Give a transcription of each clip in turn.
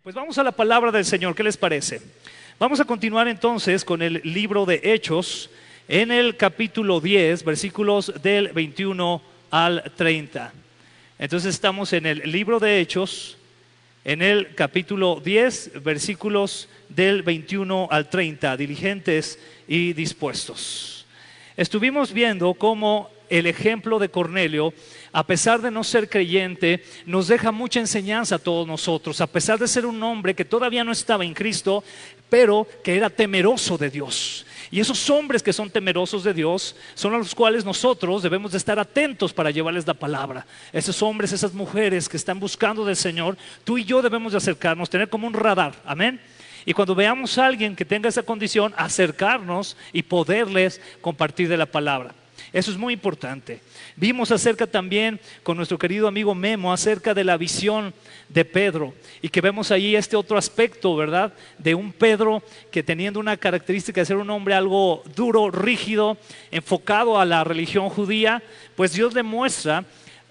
Pues vamos a la palabra del Señor, ¿qué les parece? Vamos a continuar entonces con el libro de Hechos en el capítulo 10, versículos del 21 al 30. Entonces estamos en el libro de Hechos, en el capítulo 10, versículos del 21 al 30, diligentes y dispuestos. Estuvimos viendo cómo el ejemplo de Cornelio, a pesar de no ser creyente, nos deja mucha enseñanza a todos nosotros, a pesar de ser un hombre que todavía no estaba en Cristo, pero que era temeroso de Dios. Y esos hombres que son temerosos de Dios son a los cuales nosotros debemos de estar atentos para llevarles la palabra. Esos hombres, esas mujeres que están buscando del Señor, tú y yo debemos de acercarnos, tener como un radar, amén. Y cuando veamos a alguien que tenga esa condición, acercarnos y poderles compartir de la palabra. Eso es muy importante. Vimos acerca también con nuestro querido amigo Memo acerca de la visión de Pedro y que vemos ahí este otro aspecto, ¿verdad? De un Pedro que teniendo una característica de ser un hombre algo duro, rígido, enfocado a la religión judía, pues Dios le muestra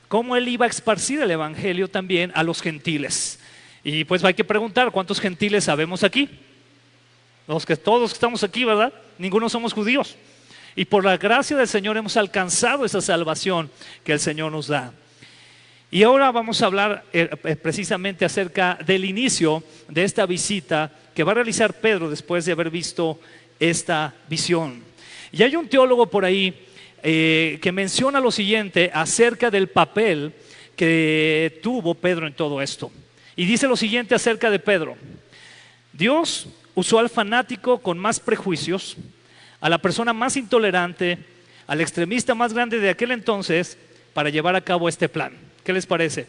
cómo él iba a esparcir el evangelio también a los gentiles. Y pues hay que preguntar, ¿cuántos gentiles sabemos aquí? Todos que estamos aquí, ¿verdad? Ninguno somos judíos. Y por la gracia del Señor hemos alcanzado esa salvación que el Señor nos da. Y ahora vamos a hablar precisamente acerca del inicio de esta visita que va a realizar Pedro después de haber visto esta visión. Y hay un teólogo por ahí que menciona lo siguiente acerca del papel que tuvo Pedro en todo esto. Y dice lo siguiente acerca de Pedro: Dios usó al fanático con más prejuicios, a la persona más intolerante, al extremista más grande de aquel entonces para llevar a cabo este plan. ¿Qué les parece?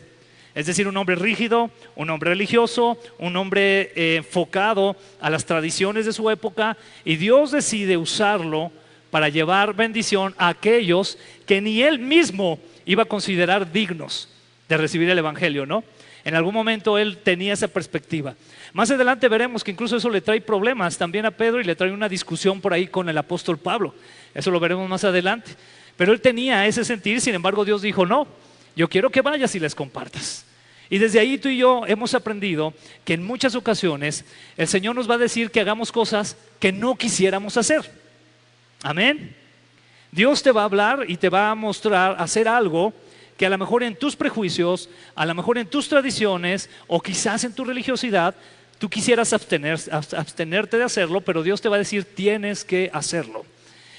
Es decir, un hombre rígido, un hombre religioso, un hombre enfocado a las tradiciones de su época, y Dios decide usarlo para llevar bendición a aquellos que ni él mismo iba a considerar dignos de recibir el evangelio, ¿no? En algún momento él tenía esa perspectiva. Más adelante veremos que incluso eso le trae problemas también a Pedro y le trae una discusión por ahí con el apóstol Pablo. Eso lo veremos más adelante. Pero él tenía ese sentir, sin embargo Dios dijo: no, yo quiero que vayas y les compartas. Y desde ahí tú y yo hemos aprendido que en muchas ocasiones el Señor nos va a decir que hagamos cosas que no quisiéramos hacer. Amén. Dios te va a hablar y te va a mostrar hacer algo que a lo mejor en tus prejuicios, a lo mejor en tus tradiciones o quizás en tu religiosidad, tú quisieras abstenerte de hacerlo, pero Dios te va a decir: tienes que hacerlo.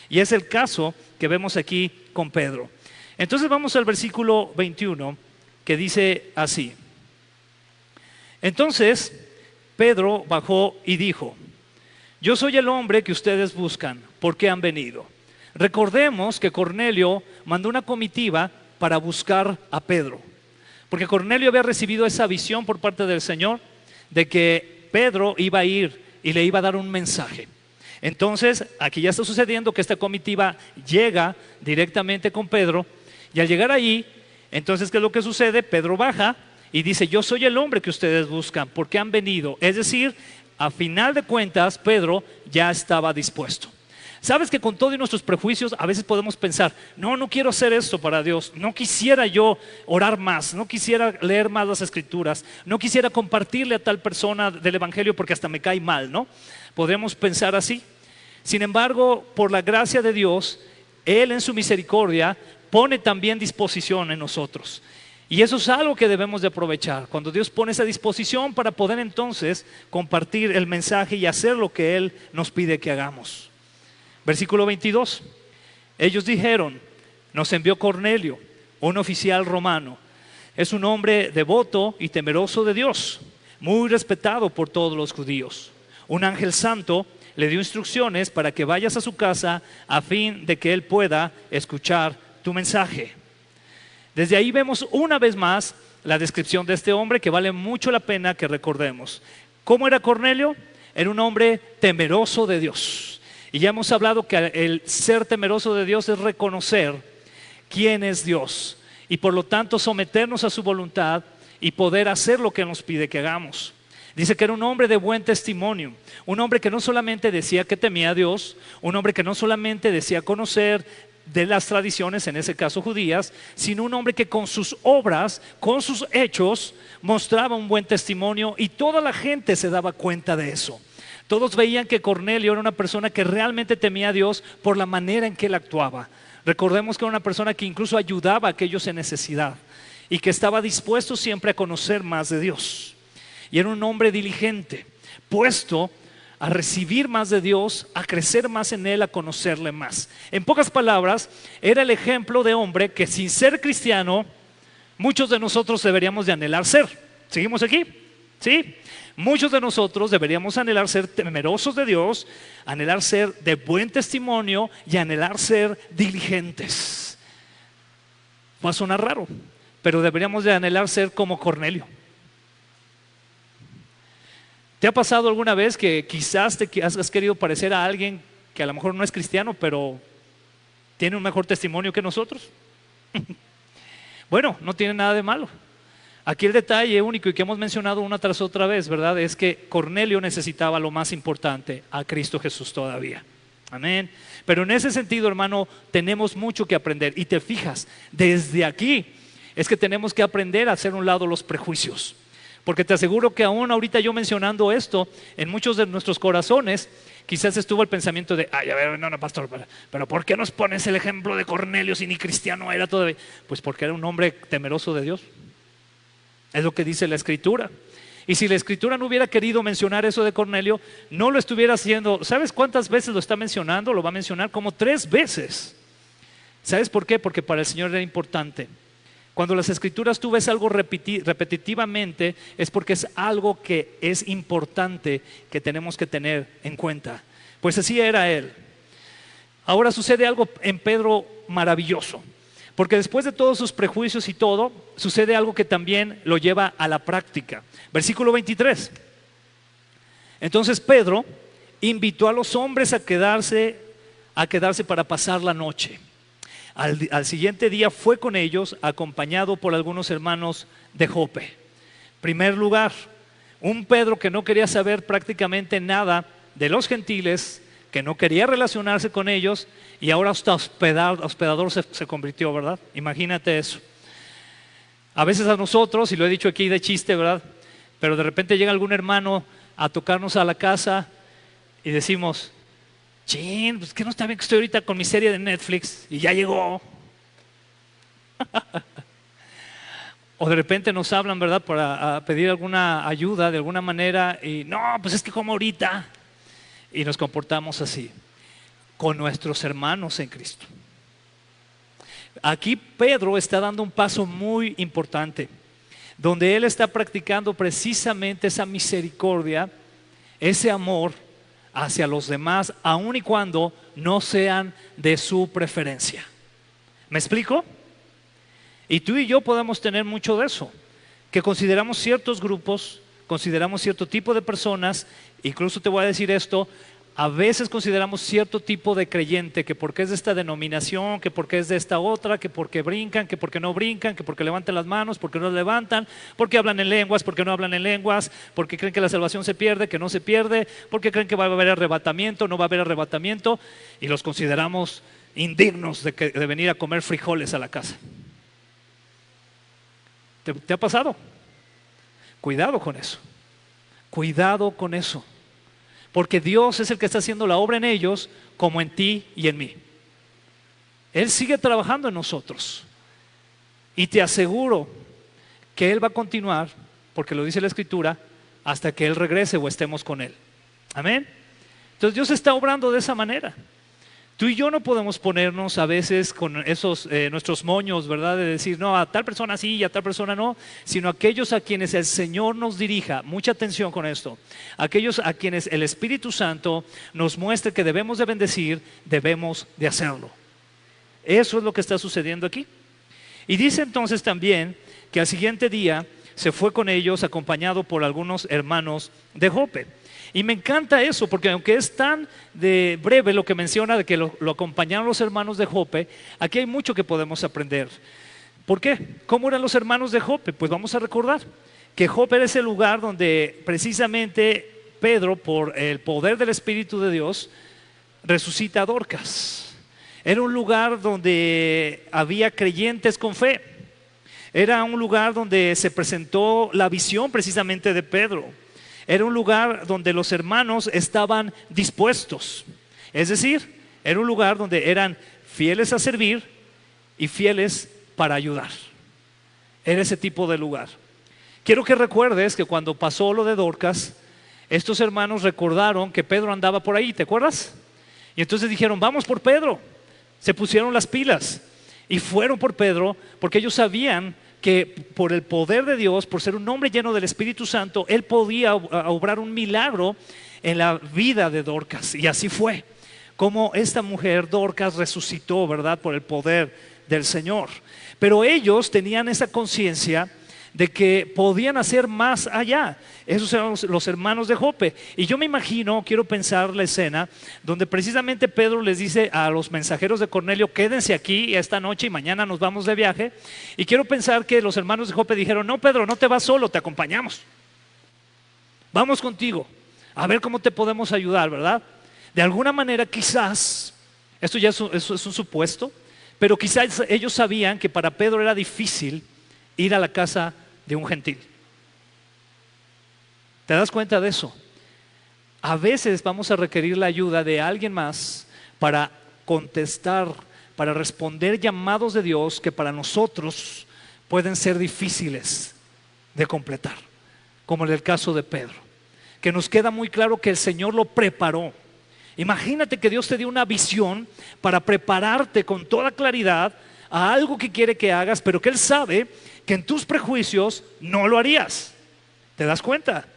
Y es el caso que vemos aquí con Pedro. Entonces vamos al versículo 21, que dice así: Entonces Pedro bajó y dijo: yo soy el hombre que ustedes buscan. ¿Por qué han venido? Recordemos que Cornelio mandó una comitiva para buscar a Pedro, porque Cornelio había recibido esa visión por parte del Señor de que Pedro iba a ir y le iba a dar un mensaje. Entonces aquí ya está sucediendo que esta comitiva llega directamente con Pedro, y al llegar allí, entonces ¿qué es lo que sucede? Pedro baja y dice: yo soy el hombre que ustedes buscan, ¿por qué han venido? Es decir, a final de cuentas Pedro ya estaba dispuesto. Sabes que con todos nuestros prejuicios a veces podemos pensar: no quiero hacer esto para Dios, no quisiera yo orar más, no quisiera leer más las escrituras, no quisiera compartirle a tal persona del evangelio porque hasta me cae mal, ¿no? Podemos pensar así. Sin embargo, por la gracia de Dios, Él en su misericordia pone también disposición en nosotros. Y eso es algo que debemos de aprovechar, cuando Dios pone esa disposición para poder entonces compartir el mensaje y hacer lo que Él nos pide que hagamos. Versículo 22, ellos dijeron: nos envió Cornelio, un oficial romano. Es un hombre devoto y temeroso de Dios, muy respetado por todos los judíos. Un ángel santo le dio instrucciones para que vayas a su casa a fin de que él pueda escuchar tu mensaje. Desde ahí vemos una vez más la descripción de este hombre que vale mucho la pena que recordemos. ¿Cómo era Cornelio? Era un hombre temeroso de Dios. Y ya hemos hablado que el ser temeroso de Dios es reconocer quién es Dios y por lo tanto someternos a su voluntad y poder hacer lo que nos pide que hagamos. Dice que era un hombre de buen testimonio, un hombre que no solamente decía que temía a Dios, un hombre que no solamente decía conocer de las tradiciones, en ese caso judías, sino un hombre que con sus obras, con sus hechos, mostraba un buen testimonio y toda la gente se daba cuenta de eso. Todos veían que Cornelio era una persona que realmente temía a Dios por la manera en que él actuaba. Recordemos que era una persona que incluso ayudaba a aquellos en necesidad y que estaba dispuesto siempre a conocer más de Dios. Y era un hombre diligente, puesto a recibir más de Dios, a crecer más en Él, a conocerle más. En pocas palabras, era el ejemplo de hombre que sin ser cristiano, muchos de nosotros deberíamos de anhelar ser. ¿Seguimos aquí? ¿Sí? Muchos de nosotros deberíamos anhelar ser temerosos de Dios, anhelar ser de buen testimonio y anhelar ser diligentes. Va a sonar raro, pero deberíamos de anhelar ser como Cornelio. ¿Te ha pasado alguna vez que quizás has querido parecer a alguien que a lo mejor no es cristiano, pero tiene un mejor testimonio que nosotros? Bueno, no tiene nada de malo. Aquí el detalle único y que hemos mencionado una tras otra vez, ¿verdad? Es que Cornelio necesitaba lo más importante, a Cristo Jesús todavía. Amén. Pero en ese sentido, hermano, tenemos mucho que aprender. Y te fijas, desde aquí es que tenemos que aprender a hacer a un lado los prejuicios. Porque te aseguro que aún ahorita yo mencionando esto, en muchos de nuestros corazones, quizás estuvo el pensamiento de, ay, a ver, no, pastor, pero ¿por qué nos pones el ejemplo de Cornelio si ni cristiano era todavía? Pues porque era un hombre temeroso de Dios. Es lo que dice la Escritura. Y si la Escritura no hubiera querido mencionar eso de Cornelio, no lo estuviera haciendo. ¿Sabes cuántas veces lo está mencionando? Lo va a mencionar como 3 veces. ¿Sabes por qué? Porque para el Señor era importante. Cuando las Escrituras tú ves algo repetitivamente, es porque es algo que es importante que tenemos que tener en cuenta. Pues así era él. Ahora sucede algo en Pedro maravilloso. Porque después de todos sus prejuicios y todo, sucede algo que también lo lleva a la práctica. Versículo 23. Entonces Pedro invitó a los hombres a quedarse para pasar la noche. Al siguiente día fue con ellos, acompañado por algunos hermanos de Jope. Primer lugar, un Pedro que no quería saber prácticamente nada de los gentiles, que no quería relacionarse con ellos y ahora hasta hospedador se convirtió, ¿verdad? Imagínate eso. A veces a nosotros, y lo he dicho aquí de chiste, ¿verdad? Pero de repente llega algún hermano a tocarnos a la casa y decimos, chin, pues que no está bien que estoy ahorita con mi serie de Netflix y ya llegó. O de repente nos hablan, ¿verdad? Para pedir alguna ayuda de alguna manera y no, pues es que como ahorita. Y nos comportamos así con nuestros hermanos en Cristo. Aquí Pedro está dando un paso muy importante, donde él está practicando precisamente esa misericordia, ese amor hacia los demás, aun y cuando no sean de su preferencia. ¿Me explico? Y tú y yo podemos tener mucho de eso, que consideramos ciertos grupos, consideramos cierto tipo de personas, incluso te voy a decir esto, a veces consideramos cierto tipo de creyente, que porque es de esta denominación, que porque es de esta otra, que porque brincan, que porque no brincan, que porque levantan las manos, porque no levantan, porque hablan en lenguas, porque no hablan en lenguas, porque creen que la salvación se pierde, que no se pierde, porque creen que va a haber arrebatamiento, no va a haber arrebatamiento, y los consideramos indignos de venir a comer frijoles a la casa. ¿Te ha pasado? Cuidado con eso. Cuidado con eso. Porque Dios es el que está haciendo la obra en ellos como en ti y en mí. Él sigue trabajando en nosotros. Y te aseguro que Él va a continuar, porque lo dice la Escritura, hasta que Él regrese o estemos con Él. Amén. Entonces Dios está obrando de esa manera. Tú y yo no podemos ponernos a veces con esos nuestros moños, ¿verdad? De decir, no, a tal persona sí y a tal persona no, sino aquellos a quienes el Señor nos dirija. Mucha atención con esto. Aquellos a quienes el Espíritu Santo nos muestre que debemos de bendecir, debemos de hacerlo. Eso es lo que está sucediendo aquí. Y dice entonces también que al siguiente día se fue con ellos acompañado por algunos hermanos de Jope. Y me encanta eso, porque aunque es tan de breve lo que menciona de que lo acompañaron los hermanos de Jope, aquí hay mucho que podemos aprender. ¿Por qué? ¿Cómo eran los hermanos de Jope? Pues vamos a recordar que Jope era ese lugar donde precisamente Pedro, por el poder del Espíritu de Dios, resucita a Dorcas. Era un lugar donde había creyentes con fe. Era un lugar donde se presentó la visión precisamente de Pedro. Era un lugar donde los hermanos estaban dispuestos. Es decir, era un lugar donde eran fieles a servir y fieles para ayudar. Era ese tipo de lugar. Quiero que recuerdes que cuando pasó lo de Dorcas, estos hermanos recordaron que Pedro andaba por ahí, ¿te acuerdas? Y entonces dijeron, vamos por Pedro. Se pusieron las pilas y fueron por Pedro porque ellos sabían que por el poder de Dios, por ser un hombre lleno del Espíritu Santo, él podía obrar un milagro en la vida de Dorcas. Y así fue como esta mujer Dorcas resucitó, ¿verdad? Por el poder del Señor. Pero ellos tenían esa conciencia de que podían hacer más allá. Esos eran los hermanos de Jope. Y yo me imagino, quiero pensar la escena donde precisamente Pedro les dice a los mensajeros de Cornelio, quédense aquí esta noche y mañana nos vamos de viaje. Y quiero pensar que los hermanos de Jope dijeron, no Pedro, no te vas solo, te acompañamos. Vamos contigo, a ver cómo te podemos ayudar, ¿verdad? De alguna manera quizás, esto ya es un supuesto, pero quizás ellos sabían que para Pedro era difícil ir a la casa de un gentil. ¿Te das cuenta de eso? A veces vamos a requerir la ayuda de alguien más para contestar, para responder llamados de Dios que para nosotros pueden ser difíciles de completar, como en el caso de Pedro, que nos queda muy claro que el Señor lo preparó. Imagínate que Dios te dio una visión para prepararte con toda claridad a algo que quiere que hagas, pero que Él sabe que en tus prejuicios no lo harías. ¿Te das cuenta?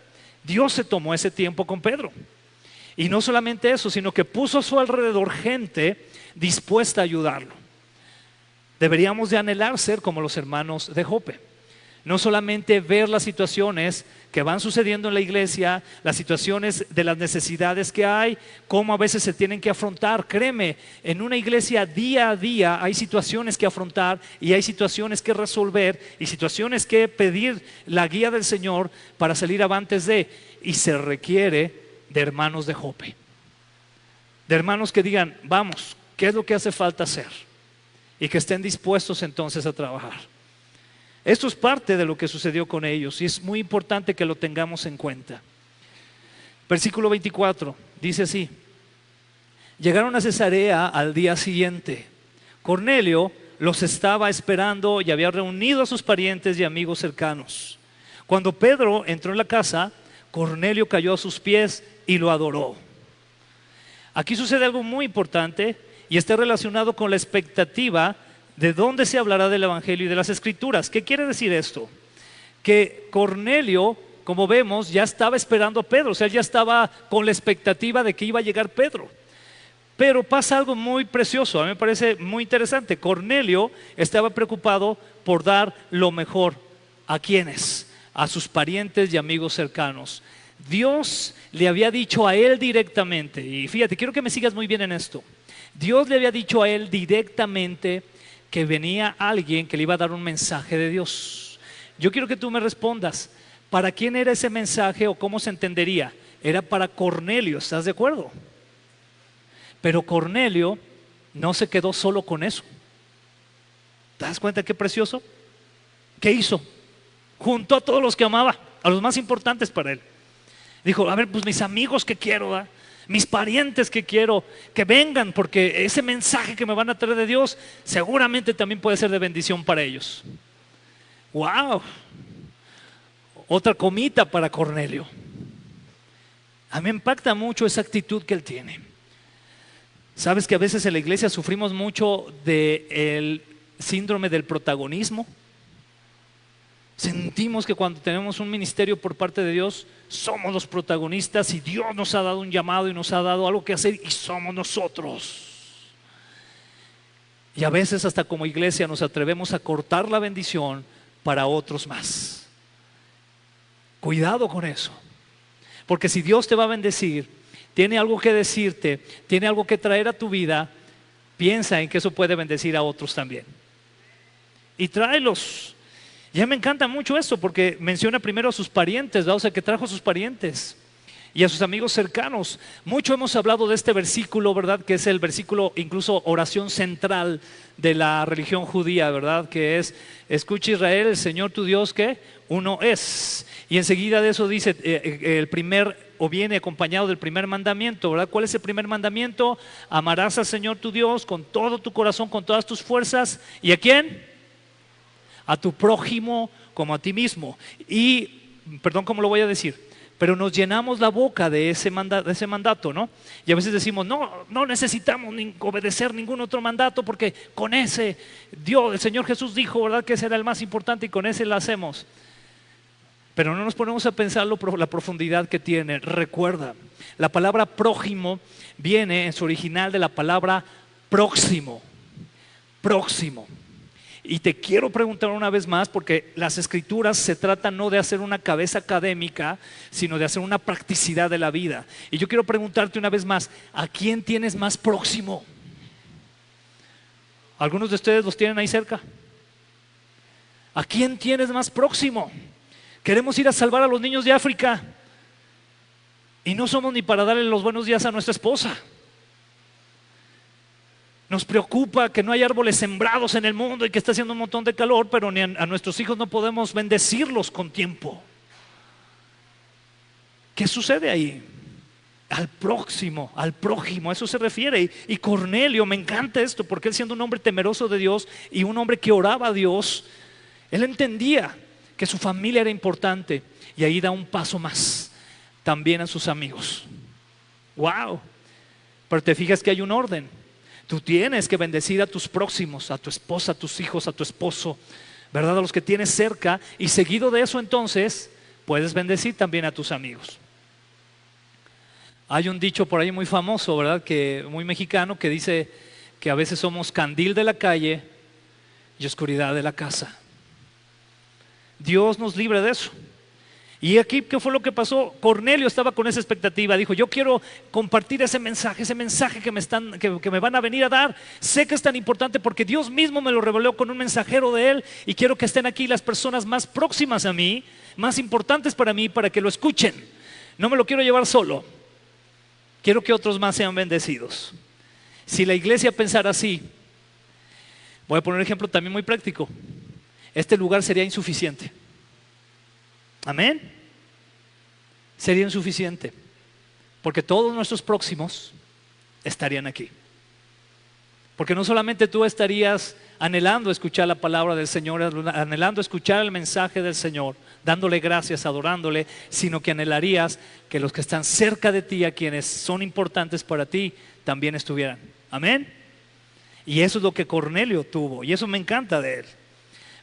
Dios se tomó ese tiempo con Pedro. Y no solamente eso, sino que puso a su alrededor gente dispuesta a ayudarlo. Deberíamos de anhelar ser como los hermanos de Jope. No solamente ver las situaciones que van sucediendo en la iglesia, las situaciones de las necesidades que hay, cómo a veces se tienen que afrontar. Créeme, en una iglesia día a día hay situaciones que afrontar y hay situaciones que resolver y situaciones que pedir la guía del Señor para salir avantes de. Y se requiere de hermanos de Jope, de hermanos que digan, vamos, ¿qué es lo que hace falta hacer? Y que estén dispuestos entonces a trabajar. Esto es parte de lo que sucedió con ellos y es muy importante que lo tengamos en cuenta. Versículo 24 dice así: llegaron a Cesarea al día siguiente. Cornelio los estaba esperando y había reunido a sus parientes y amigos cercanos. Cuando Pedro entró en la casa, Cornelio cayó a sus pies y lo adoró. Aquí sucede algo muy importante y está relacionado con la expectativa de dónde se hablará del Evangelio y de las Escrituras. ¿Qué quiere decir esto? Que Cornelio, como vemos, ya estaba esperando a Pedro, o sea, ya estaba con la expectativa de que iba a llegar Pedro. Pero pasa algo muy precioso, a mí me parece muy interesante. Cornelio estaba preocupado por dar lo mejor. ¿A quiénes? A sus parientes y amigos cercanos. Dios le había dicho a él directamente, y fíjate, quiero que me sigas muy bien en esto. Dios le había dicho a él directamente que venía alguien que le iba a dar un mensaje de Dios. Yo quiero que tú me respondas, ¿para quién era ese mensaje o cómo se entendería? Era para Cornelio, ¿estás de acuerdo? Pero Cornelio no se quedó solo con eso. ¿Te das cuenta qué precioso? ¿Qué hizo? Juntó a todos los que amaba, a los más importantes para él. Dijo, a ver, pues mis amigos que quiero, ¿verdad? Mis parientes que quiero, que vengan, porque ese mensaje que me van a traer de Dios seguramente también puede ser de bendición para ellos. ¡Wow! Otra comita para Cornelio. A mí me impacta mucho esa actitud que él tiene. ¿Sabes que a veces en la iglesia sufrimos mucho del síndrome del protagonismo? Sentimos que cuando tenemos un ministerio por parte de Dios, somos los protagonistas y Dios nos ha dado un llamado y nos ha dado algo que hacer y somos nosotros. Y a veces hasta como iglesia nos atrevemos a cortar la bendición para otros más. Cuidado con eso, porque si Dios te va a bendecir, tiene algo que decirte, tiene algo que traer a tu vida, piensa en que eso puede bendecir a otros también. Y tráelos. Ya me encanta mucho esto porque menciona primero a sus parientes, ¿verdad? O sea, que trajo a sus parientes. y a sus amigos cercanos. Mucho hemos hablado de este versículo, ¿verdad? Que es el versículo, incluso oración central de la religión judía, ¿verdad? Que es: escucha Israel, el Señor tu Dios, ¿qué? Uno es. Y enseguida de eso dice el primer, o viene acompañado del primer mandamiento, ¿verdad? ¿Cuál es el primer mandamiento? Amarás al Señor tu Dios con todo tu corazón, con todas tus fuerzas. ¿Y a quién? A tu prójimo como a ti mismo. Y, perdón, ¿cómo lo voy a decir? Pero nos llenamos la boca de ese mandato, ¿no? Y a veces decimos: no necesitamos obedecer ningún otro mandato, porque con ese Dios, el Señor Jesús dijo, ¿verdad?, que ese era el más importante y con ese lo hacemos. Pero no nos ponemos a pensar la profundidad que tiene. Recuerda, la palabra prójimo viene en su original de la palabra próximo. Próximo. Y te quiero preguntar una vez más, porque las escrituras se tratan no de hacer una cabeza académica, sino de hacer una practicidad de la vida. Y yo quiero preguntarte una vez más: ¿a quién tienes más próximo? ¿Algunos de ustedes los tienen ahí cerca? ¿A quién tienes más próximo? Queremos ir a salvar a los niños de África y no somos ni para darle los buenos días a nuestra esposa. Nos preocupa que no hay árboles sembrados en el mundo y que está haciendo un montón de calor, pero ni a nuestros hijos no podemos bendecirlos con tiempo. ¿Qué sucede ahí? Al próximo, al prójimo, a eso se refiere. Y Cornelio, me encanta esto, porque él, siendo un hombre temeroso de Dios y un hombre que oraba a Dios, él entendía que su familia era importante, y ahí da un paso más, también a sus amigos. ¡Wow! Pero te fijas que hay un orden. Tú tienes que bendecir a tus próximos, a tu esposa, a tus hijos, a tu esposo, ¿verdad? A los que tienes cerca, y seguido de eso entonces puedes bendecir también a tus amigos. Hay un dicho por ahí muy famoso, ¿verdad? Muy mexicano, que dice que a veces somos candil de la calle y oscuridad de la casa. Dios nos libre de eso. Y aquí, ¿qué fue lo que pasó? Cornelio estaba con esa expectativa. Dijo: yo quiero compartir ese mensaje que me van a venir a dar. Sé que es tan importante porque Dios mismo me lo reveló con un mensajero de Él, y quiero que estén aquí las personas más próximas a mí, más importantes para mí, para que lo escuchen. No me lo quiero llevar solo. Quiero que otros más sean bendecidos. Si la iglesia pensara así, voy a poner un ejemplo también muy práctico. Este lugar sería insuficiente. Amén. Sería insuficiente, porque todos nuestros próximos estarían aquí. Porque no solamente tú estarías anhelando escuchar la palabra del Señor, anhelando escuchar el mensaje del Señor, dándole gracias, adorándole, sino que anhelarías que los que están cerca de ti, a quienes son importantes para ti, también estuvieran. Amén. Y eso es lo que Cornelio tuvo, y eso me encanta de él.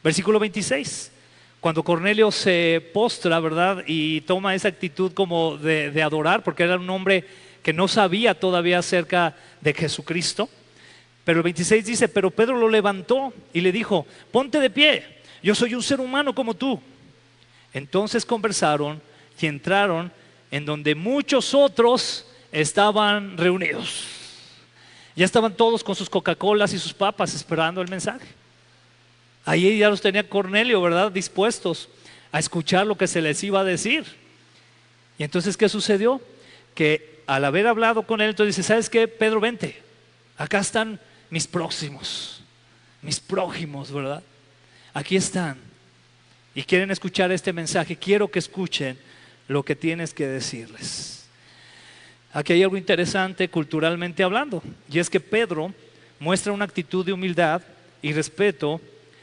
Versículo 26. Cuando Cornelio se postra, ¿verdad?, y toma esa actitud como de adorar, porque era un hombre que no sabía todavía acerca de Jesucristo. Pero el 26 dice: pero Pedro lo levantó y le dijo: ponte de pie, yo soy un ser humano como tú. Entonces conversaron y entraron en donde muchos otros estaban reunidos. Ya estaban todos con sus Coca-Colas y sus papas esperando el mensaje. Ahí ya los tenía Cornelio, ¿verdad?, dispuestos a escuchar lo que se les iba a decir. Y entonces, ¿qué sucedió? Que al haber hablado con él, entonces dice: ¿sabes qué, Pedro? Vente, acá están mis próximos, mis prójimos, ¿verdad? Aquí están y quieren escuchar este mensaje. Quiero que escuchen lo que tienes que decirles. Aquí hay algo interesante culturalmente hablando, y es que Pedro muestra una actitud de humildad y respeto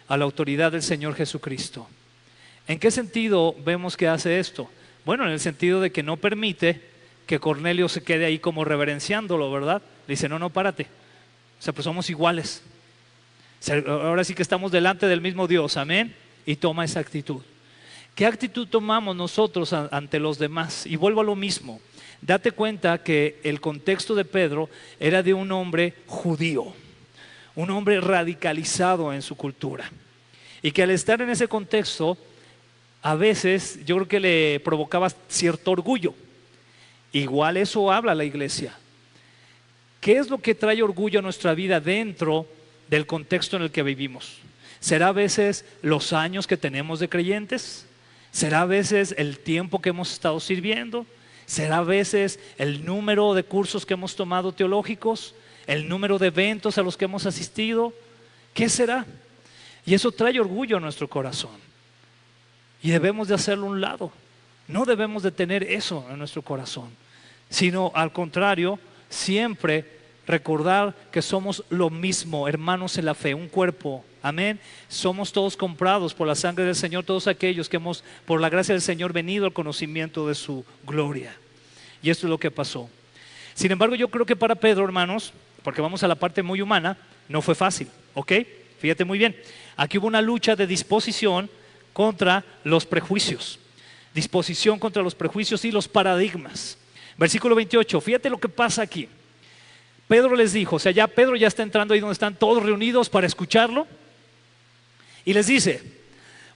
a la autoridad del Señor Jesucristo. ¿En qué sentido vemos que hace esto? Bueno, en el sentido de que no permite que Cornelio se quede ahí como reverenciándolo, ¿verdad? Le dice: no, párate. O sea, pues somos iguales. Ahora sí que estamos delante del mismo Dios, amén. Y toma esa actitud. ¿Qué actitud tomamos nosotros ante los demás? Y vuelvo a lo mismo. Date cuenta que el contexto de Pedro era de un hombre judío, un hombre radicalizado en su cultura, y que al estar en ese contexto, a veces yo creo que le provocaba cierto orgullo. Igual eso habla la iglesia. ¿Qué es lo que trae orgullo a nuestra vida dentro del contexto en el que vivimos? ¿Será a veces los años que tenemos de creyentes? ¿Será a veces el tiempo que hemos estado sirviendo? ¿Será a veces el número de cursos que hemos tomado teológicos? ¿El número de eventos a los que hemos asistido? ¿Qué será? Y eso trae orgullo a nuestro corazón. Y debemos de hacerlo a un lado. No debemos de tener eso en nuestro corazón, sino al contrario, siempre recordar que somos lo mismo, hermanos en la fe, un cuerpo. Amén. Somos todos comprados por la sangre del Señor, todos aquellos que hemos, por la gracia del Señor, venido al conocimiento de su gloria. Y esto es lo que pasó. Sin embargo, yo creo que para Pedro, hermanos, porque vamos a la parte muy humana, no fue fácil, ¿ok? Fíjate muy bien. Aquí hubo una lucha de disposición contra los prejuicios. Disposición contra los prejuicios y los paradigmas. Versículo 28, fíjate lo que pasa aquí. Pedro les dijo, o sea, ya Pedro ya está entrando ahí donde están todos reunidos para escucharlo. Y les dice,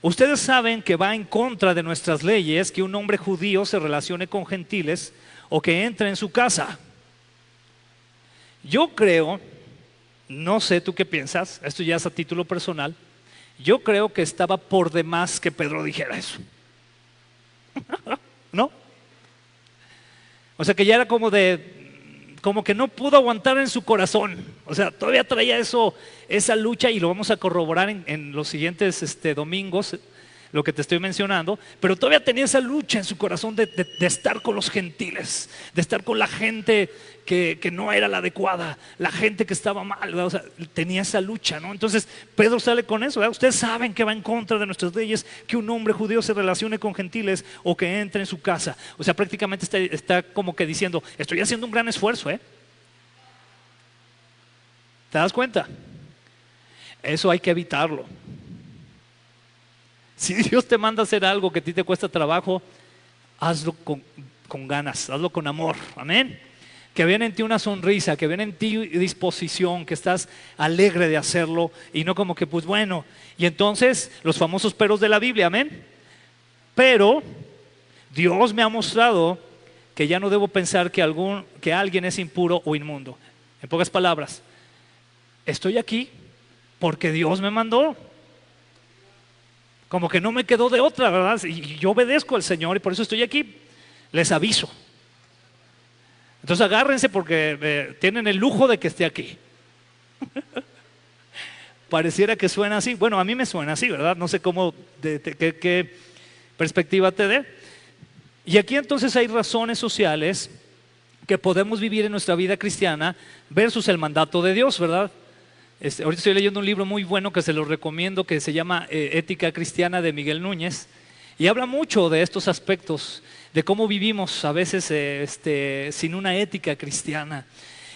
ustedes saben que va en contra de nuestras leyes que un hombre judío se relacione con gentiles o que entre en su casa. Yo creo, no sé tú qué piensas, esto ya es a título personal, yo creo que estaba por demás que Pedro dijera eso. ¿No? O sea que ya era como que no pudo aguantar en su corazón. O sea, todavía traía esa lucha, y lo vamos a corroborar en los siguientes domingos, lo que te estoy mencionando, pero todavía tenía esa lucha en su corazón de estar con los gentiles, de estar con la gente que no era la adecuada, la gente que estaba mal, ¿verdad? O sea, tenía esa lucha, ¿no? Entonces Pedro sale con eso, ¿verdad? Ustedes saben que va en contra de nuestras leyes que un hombre judío se relacione con gentiles o que entre en su casa. O sea, prácticamente está como que diciendo, estoy haciendo un gran esfuerzo, ¿eh? ¿Te das cuenta? Eso hay que evitarlo. Si Dios te manda a hacer algo que a ti te cuesta trabajo, hazlo con ganas, hazlo con amor, amén. Que viene en ti una sonrisa, que viene en ti disposición, que estás alegre de hacerlo y no como que pues bueno. Y entonces los famosos peros de la Biblia, amén. Pero Dios me ha mostrado que ya no debo pensar que alguien es impuro o inmundo. En pocas palabras, estoy aquí porque Dios me mandó. Como que no me quedó de otra, ¿verdad? Y yo obedezco al Señor y por eso estoy aquí. Les aviso. Entonces agárrense porque tienen el lujo de que esté aquí. Pareciera que suena así. Bueno, a mí me suena así, ¿verdad? No sé cómo, qué perspectiva te dé. Y aquí entonces hay razones sociales que podemos vivir en nuestra vida cristiana versus el mandato de Dios, ¿verdad? Ahorita estoy leyendo un libro muy bueno que se los recomiendo, que se llama Ética Cristiana, de Miguel Núñez, y habla mucho de estos aspectos, de cómo vivimos a veces sin una ética cristiana.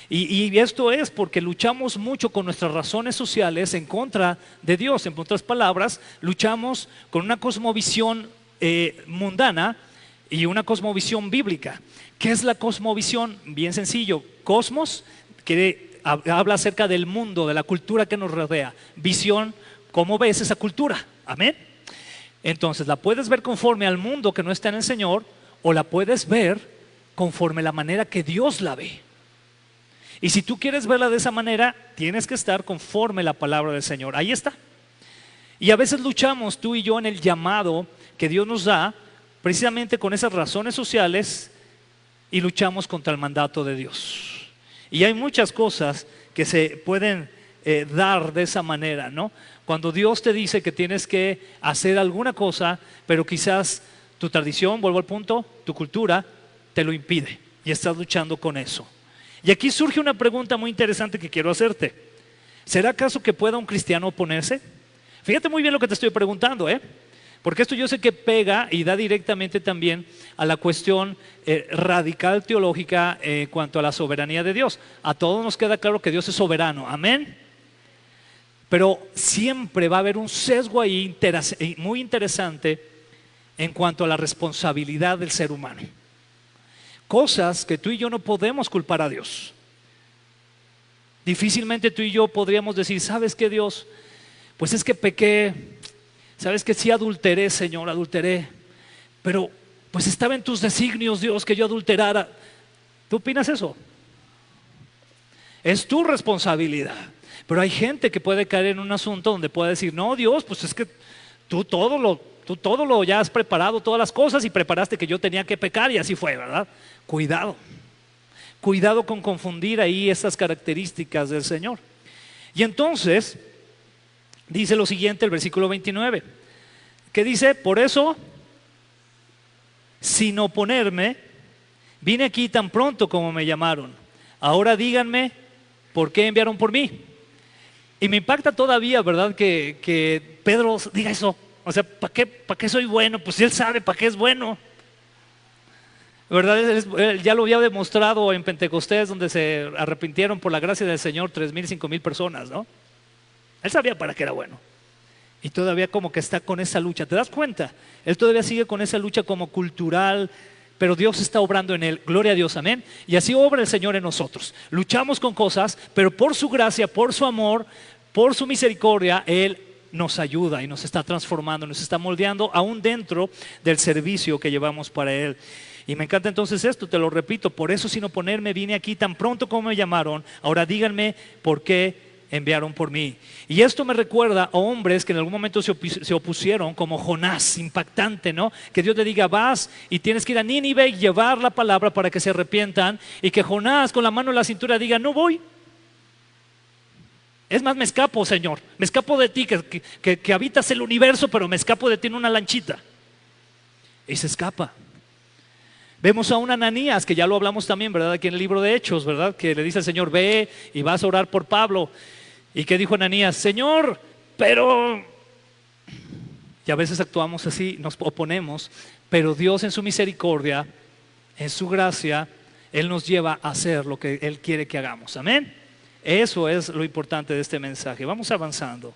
Y esto es porque luchamos mucho con nuestras razones sociales en contra de Dios. En otras palabras, luchamos con una cosmovisión mundana y una cosmovisión bíblica. ¿Qué es la cosmovisión? Bien sencillo, cosmos que habla acerca del mundo, de la cultura que nos rodea. Visión, ¿cómo ves esa cultura? Amén. Entonces la puedes ver conforme al mundo que no está en el Señor, o la puedes ver conforme la manera que Dios la ve. Y si tú quieres verla de esa manera, tienes que estar conforme la palabra del Señor. Ahí está. Y a veces luchamos tú y yo en el llamado que Dios nos da, precisamente con esas razones sociales, y luchamos contra el mandato de Dios. Y hay muchas cosas que se pueden dar de esa manera, ¿no? Cuando Dios te dice que tienes que hacer alguna cosa, pero quizás tu tradición, vuelvo al punto, tu cultura te lo impide y estás luchando con eso. Y aquí surge una pregunta muy interesante que quiero hacerte. ¿Será acaso que pueda un cristiano oponerse? Fíjate muy bien lo que te estoy preguntando, porque esto yo sé que pega y da directamente también a la cuestión radical teológica en cuanto a la soberanía de Dios. A todos nos queda claro que Dios es soberano, amén. Pero siempre va a haber un sesgo ahí muy interesante en cuanto a la responsabilidad del ser humano. Cosas que tú y yo no podemos culpar a Dios. Difícilmente tú y yo podríamos decir, ¿sabes qué, Dios? Pues es que pequé. ¿Sabes que sí adulteré, Señor? Adulteré. Pero pues estaba en tus designios, Dios, que yo adulterara. ¿Tú opinas eso? Es tu responsabilidad. Pero hay gente que puede caer en un asunto donde puede decir, no, Dios, pues es que tú todo tú todo lo ya has preparado, todas las cosas, y preparaste que yo tenía que pecar, y así fue, ¿verdad? Cuidado, cuidado con confundir ahí esas características del Señor. Y entonces dice lo siguiente el versículo 29, que dice: por eso, sin oponerme, vine aquí tan pronto como me llamaron. Ahora díganme, ¿por qué enviaron por mí? Y me impacta todavía, ¿verdad?, que Pedro diga eso. O sea, ¿para qué soy bueno? Pues si él sabe para qué es bueno, ¿verdad? Él ya lo había demostrado en Pentecostés, donde se arrepintieron por la gracia del Señor 3,000, 5,000 personas, ¿no? Él sabía para qué era bueno. Y todavía como que está con esa lucha. ¿Te das cuenta? Él todavía sigue con esa lucha como cultural, pero Dios está obrando en él. Gloria a Dios, amén. Y así obra el Señor en nosotros. Luchamos con cosas, pero por su gracia, por su amor, por su misericordia, Él nos ayuda y nos está transformando, nos está moldeando aún dentro del servicio que llevamos para Él. Y me encanta entonces esto, te lo repito: por eso, sin oponerme, vine aquí tan pronto como me llamaron. Ahora díganme, ¿por qué enviaron por mí? Y esto me recuerda a hombres que en algún momento se opusieron, como Jonás. Impactante, ¿no? Que Dios le diga: vas y tienes que ir a Nínive y llevar la palabra para que se arrepientan, y que Jonás con la mano en la cintura diga: no voy. Es más, me escapo, Señor, me escapo de ti, que habitas el universo, pero me escapo de ti en una lanchita. Y se escapa. Vemos a un Ananías, que ya lo hablamos también, ¿verdad?, aquí en el libro de Hechos, ¿verdad?, que le dice al Señor: ve y vas a orar por Pablo. ¿Y qué dijo Ananías? Señor, pero... Y a veces actuamos así, nos oponemos, pero Dios en su misericordia, en su gracia, Él nos lleva a hacer lo que Él quiere que hagamos. Amén. Eso es lo importante de este mensaje. Vamos avanzando.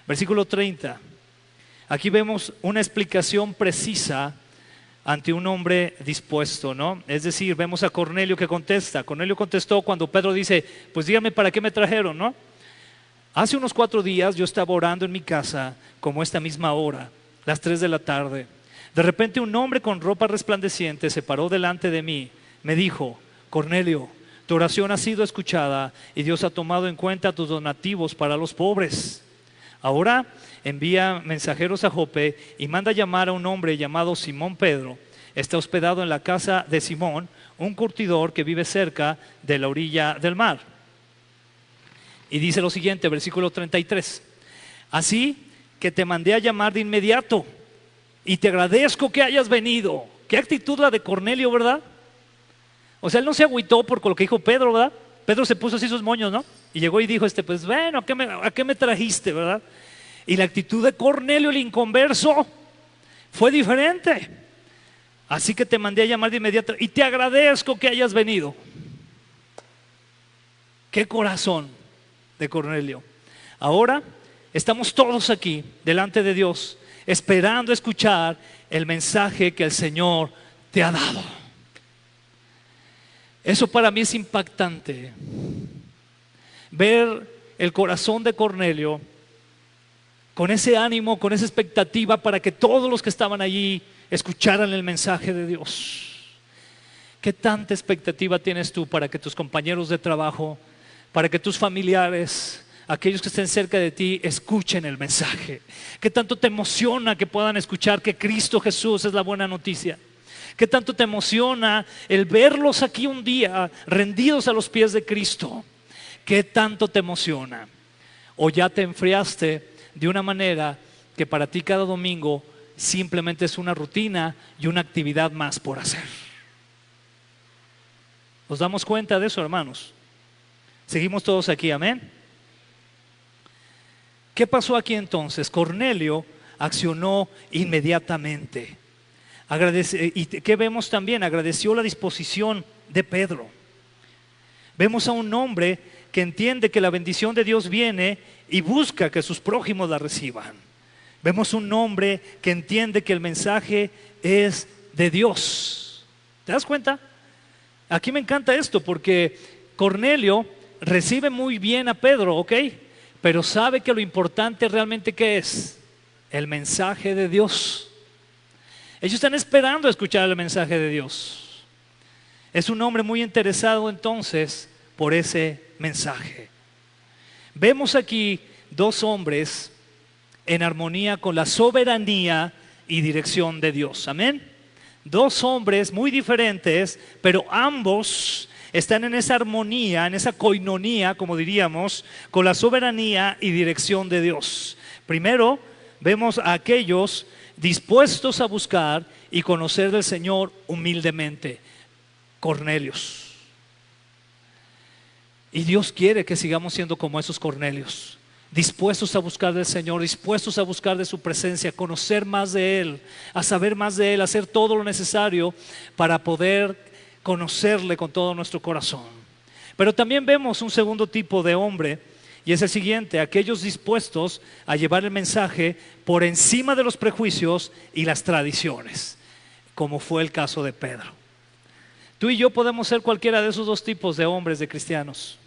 Versículo 30. Aquí vemos una explicación precisa ante un hombre dispuesto, ¿no? Es decir, vemos a Cornelio que contesta. Cornelio contestó cuando Pedro dice: pues dígame para qué me trajeron, ¿no? Hace unos 4 días yo estaba orando en mi casa, como esta misma hora, las 3 de la tarde. De repente un hombre con ropa resplandeciente se paró delante de mí. Me dijo: Cornelio, tu oración ha sido escuchada y Dios ha tomado en cuenta tus donativos para los pobres. Ahora envía mensajeros a Jope y manda llamar a un hombre llamado Simón Pedro. Está hospedado en la casa de Simón, un curtidor que vive cerca de la orilla del mar. Y dice lo siguiente, versículo 33. Así que te mandé a llamar de inmediato y te agradezco que hayas venido. Qué actitud la de Cornelio, ¿verdad? O sea, él no se agüitó por lo que dijo Pedro, ¿verdad? Pedro se puso así sus moños, ¿no? Y llegó y dijo: pues bueno, ¿a qué me trajiste, verdad? Y la actitud de Cornelio, el inconverso, fue diferente. Así que te mandé a llamar de inmediato y te agradezco que hayas venido. Qué corazón de Cornelio. Ahora estamos todos aquí delante de Dios, esperando escuchar el mensaje que el Señor te ha dado. Eso para mí es impactante. Ver el corazón de Cornelio con ese ánimo, con esa expectativa para que todos los que estaban allí escucharan el mensaje de Dios. ¿Qué tanta expectativa tienes tú para que tus compañeros de trabajo, para que tus familiares, aquellos que estén cerca de ti, escuchen el mensaje? ¿Qué tanto te emociona que puedan escuchar que Cristo Jesús es la buena noticia? ¿Qué tanto te emociona el verlos aquí un día rendidos a los pies de Cristo? ¿Qué tanto te emociona? ¿O ya te enfriaste de una manera que para ti cada domingo simplemente es una rutina y una actividad más por hacer? ¿Nos damos cuenta de eso, hermanos? Seguimos todos aquí, amén. ¿Qué pasó aquí entonces? Cornelio accionó inmediatamente. ¿Y qué vemos también? Agradeció la disposición de Pedro. Vemos a un hombre que entiende que la bendición de Dios viene y busca que sus prójimos la reciban. Vemos un hombre que entiende que el mensaje es de Dios. ¿Te das cuenta? Aquí me encanta esto porque Cornelio recibe muy bien a Pedro, ¿ok? Pero sabe que lo importante realmente ¿qué es? El mensaje de Dios. Ellos están esperando escuchar el mensaje de Dios. Es un hombre muy interesado entonces por ese mensaje. Vemos aquí 2 hombres en armonía con la soberanía y dirección de Dios. Amén. Dos hombres muy diferentes, pero ambos están en esa armonía, en esa coinonía, como diríamos, con la soberanía y dirección de Dios. Primero, vemos a aquellos dispuestos a buscar y conocer del Señor humildemente. Cornelios. Y Dios quiere que sigamos siendo como esos Cornelios, dispuestos a buscar del Señor, dispuestos a buscar de su presencia, a conocer más de Él, a saber más de Él, a hacer todo lo necesario para poder conocerle con todo nuestro corazón. Pero también vemos un segundo tipo de hombre, y es el siguiente: aquellos dispuestos a llevar el mensaje por encima de los prejuicios y las tradiciones, como fue el caso de Pedro. Tú y yo podemos ser cualquiera de esos dos tipos de hombres, de cristianos.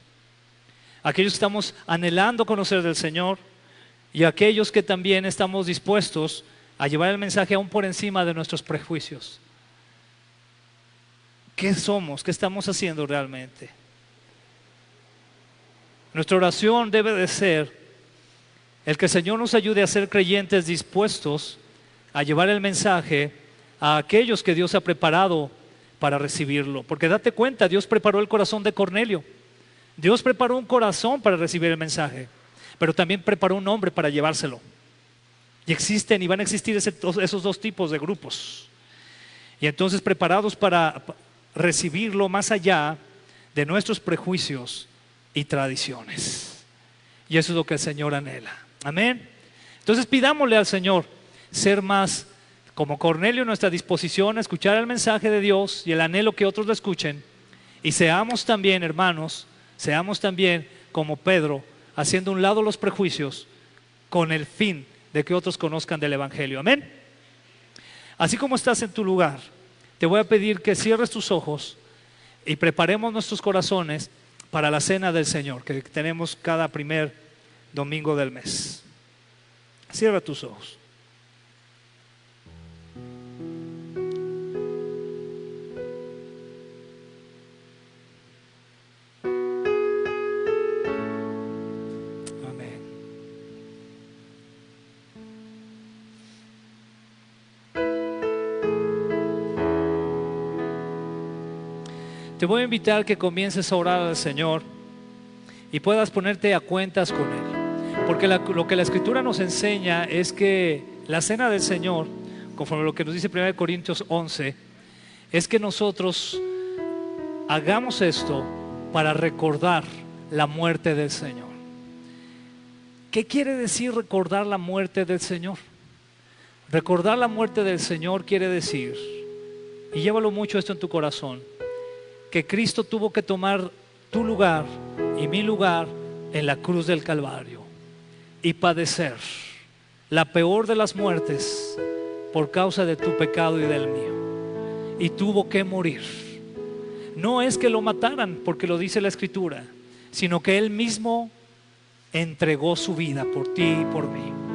Aquellos que estamos anhelando conocer del Señor y aquellos que también estamos dispuestos a llevar el mensaje aún por encima de nuestros prejuicios. ¿Qué somos? ¿Qué estamos haciendo realmente? Nuestra oración debe de ser el que el Señor nos ayude a ser creyentes dispuestos a llevar el mensaje a aquellos que Dios ha preparado para recibirlo. Porque date cuenta, Dios preparó el corazón de Cornelio. Dios preparó un corazón para recibir el mensaje, pero también preparó un hombre para llevárselo. Y existen y van a existir esos dos tipos de grupos. Y entonces, preparados para recibirlo más allá de nuestros prejuicios y tradiciones. Y eso es lo que el Señor anhela. Amén. Entonces, pidámosle al Señor ser más como Cornelio en nuestra disposición a escuchar el mensaje de Dios y el anhelo que otros lo escuchen. Y seamos también, hermanos, seamos también como Pedro, haciendo a un lado los prejuicios con el fin de que otros conozcan del Evangelio. Amén. Así como estás en tu lugar, te voy a pedir que cierres tus ojos y preparemos nuestros corazones para la cena del Señor que tenemos cada primer domingo del mes. Cierra tus ojos. Te voy a invitar que comiences a orar al Señor y puedas ponerte a cuentas con Él. Porque lo que la Escritura nos enseña es que la cena del Señor, conforme a lo que nos dice 1 Corintios 11, es que nosotros hagamos esto para recordar la muerte del Señor. ¿Qué quiere decir recordar la muerte del Señor? Recordar la muerte del Señor quiere decir, y llévalo mucho esto en tu corazón, que Cristo tuvo que tomar tu lugar y mi lugar en la cruz del Calvario y padecer la peor de las muertes por causa de tu pecado y del mío, y tuvo que morir. No es que lo mataran porque lo dice la Escritura, sino que Él mismo entregó su vida por ti y por mí.